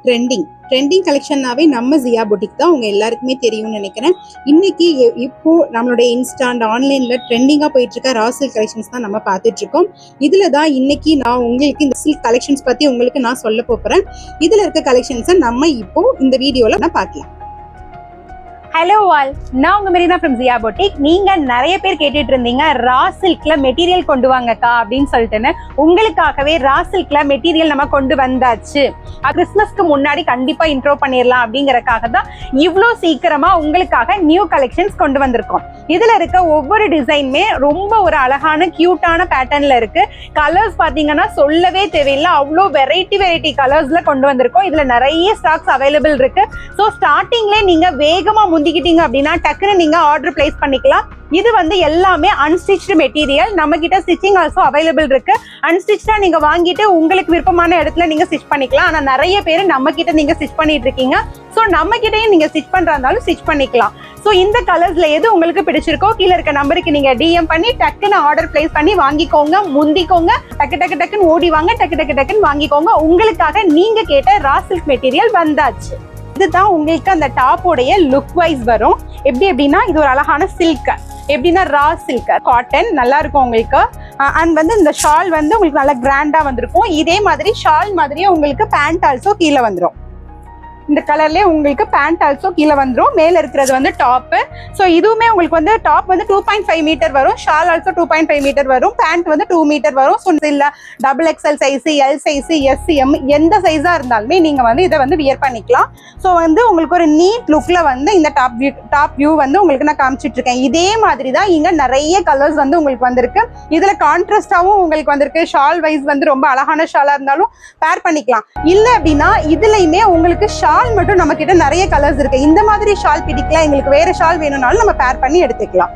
Trending கலெக்ஷன்னாவே நம்ம ஜியா boutique தான் உங்க எல்லாருக்குமே தெரியும்னு நினைக்கிறேன். இன்னைக்கு இப்போ நம்மளுடைய இன்ஸ்டா அண்ட் ஆன்லைன்ல ட்ரெண்டிங்கா போயிட்டு இருக்க ரா சில்க் கலெக்ஷன்ஸ் தான் நம்ம பார்த்துட்டு இருக்கோம். இதுல தான் இன்னைக்கு நான் உங்களுக்கு இந்த சில்க் கலெக்ஷன்ஸ் பத்தி உங்களுக்கு நான் சொல்ல போறேன். இதுல இருக்க கலெக்ஷன்ஸை நம்ம இப்போ இந்த வீடியோல நான் பார்க்கலாம். ஹலோ ஆல், நான் உங்க மெரினா ஃப்ரம் ஜியா பொட்டிக். நீங்க நிறைய பேர் கேட்டுட்டு இருந்தீங்க ரா சில்க்ல மெட்டீரியல் கொண்டு வாங்கக்கா அப்படின்னு சொல்லிட்டுன்னு. உங்களுக்காகவே ரா சில்க்ல மெட்டீரியல் நம்ம கொண்டு வந்தாச்சு. கிறிஸ்மஸ்க்கு முன்னாடி கண்டிப்பா இன்ட்ரோ பண்ணிடலாம் அப்படிங்கறக்காக தான் இவ்வளோ சீக்கிரமா உங்களுக்காக நியூ கலெக்ஷன்ஸ் கொண்டு வந்திருக்கோம். இதுல இருக்க ஒவ்வொரு டிசைனுமே ரொம்ப ஒரு அழகான கியூட்டான பேட்டர்ன்ல இருக்கு. கலர்ஸ் பாத்தீங்கன்னா சொல்லவே தேவையில்லை, அவ்வளோ வெரைட்டி கலர்ஸ்ல கொண்டு வந்திருக்கோம். இதுல நிறைய ஸ்டாக்ஸ் அவைலபிள் இருக்கு. ஸோ ஸ்டார்டிங்ல நீங்க வேகமா முந்திக்கிட்டீங்க அப்படின்னா டக்குன்னு நீங்க ஆர்டர் பிளேஸ் பண்ணிக்கலாம். இது வந்து எல்லாமே அன்ஸ்டிச்டு மெட்டீரியல். நம்ம கிட்ட ஸ்டிச்சிங் ஆல்சோ அவைலபிள் இருக்கு. அன்ஸ்டிச்சா நீங்க வாங்கிட்டு உங்களுக்கு விருப்பமான இடத்துல நீங்க ஸ்டிச் பண்ணிக்கலாம். ஆனா நிறைய பேர் நம்ம கிட்ட நீங்க ஸ்டிச் பண்ணிட்டு இருக்கீங்க. ஸோ நம்ம கிட்டயும் நீங்க ஸ்டிச் பண்றதாலும் ஸ்டிச் பண்ணிக்கலாம். ஸோ இந்த கலர்ஸ்ல எது உங்களுக்கு பிடிச்சிருக்கோ கீழே இருக்க நம்பருக்கு நீங்க டிஎம் பண்ணி டக்குன்னு ஆர்டர் பிளேஸ் பண்ணி வாங்கிக்கோங்க, முந்திக்கோங்க. டக்குன்னு ஓடி வாங்க, டக்குன்னு வாங்கிக்கோங்க. உங்களுக்காக நீங்க கேட்ட ரா சில்க் மெட்டீரியல் வந்தாச்சு. இதுதான் உங்களுக்கு அந்த டாப்போடைய லுக் வைஸ் வரும். எப்படி அப்படின்னா இது ஒரு அழகான சில்க், எப்படின்னா ரா சில்க் காட்டன் நல்லா இருக்கும் உங்களுக்கு. அண்ட் வந்து இந்த ஷால் வந்து உங்களுக்கு நல்லா கிராண்டா வந்திருக்கும். இதே மாதிரி ஷால் மாதிரியே உங்களுக்கு பேண்ட் ஆல்சோ கீழே வந்துடும். இந்த கலர்லயே உங்களுக்கு பேண்ட் ஆல்சோ கீழே வந்துடும். மேல இருக்கிறது வந்து டாப். ஸோ இதுவுமே உங்களுக்கு வந்து டாப் வந்து 2.5 மீட்டர் வரும், ஷால் ஆல்சோ 2.5 மீட்டர் வரும், பேண்ட் வந்து 2 மீட்டர் வரும். ஸோ இல்ல double XL size, L size, S M எந்த சைஸா இருந்தாலுமே நீங்க வந்து இதை வந்து வியர் பண்ணிக்கலாம். ஸோ வந்து உங்களுக்கு ஒரு நீட் லுக்ல வந்து இந்த டாப் வியூ வந்து உங்களுக்கு நான் காமிச்சிட்டு இருக்கேன். இதே மாதிரி தான் இங்க நிறைய கலர்ஸ் வந்து உங்களுக்கு வந்திருக்கு. இதுல கான்ட்ராஸ்டாவும் உங்களுக்கு வந்திருக்கு. ஷால் வைஸ் வந்து ரொம்ப அழகான ஷாலா இருந்தாலும் பேர் பண்ணிக்கலாம். இல்ல அப்படின்னா இதுலயுமே உங்களுக்கு ஷால் மட்டும் நம்ம கிட்ட நிறைய கலர்ஸ் இருக்கு. இந்த மாதிரி ஷால் பிடிக்கலாம், எங்களுக்கு வேற ஷால் வேணும்னாலும் நம்ம பேர் பண்ணி எடுத்துக்கலாம்.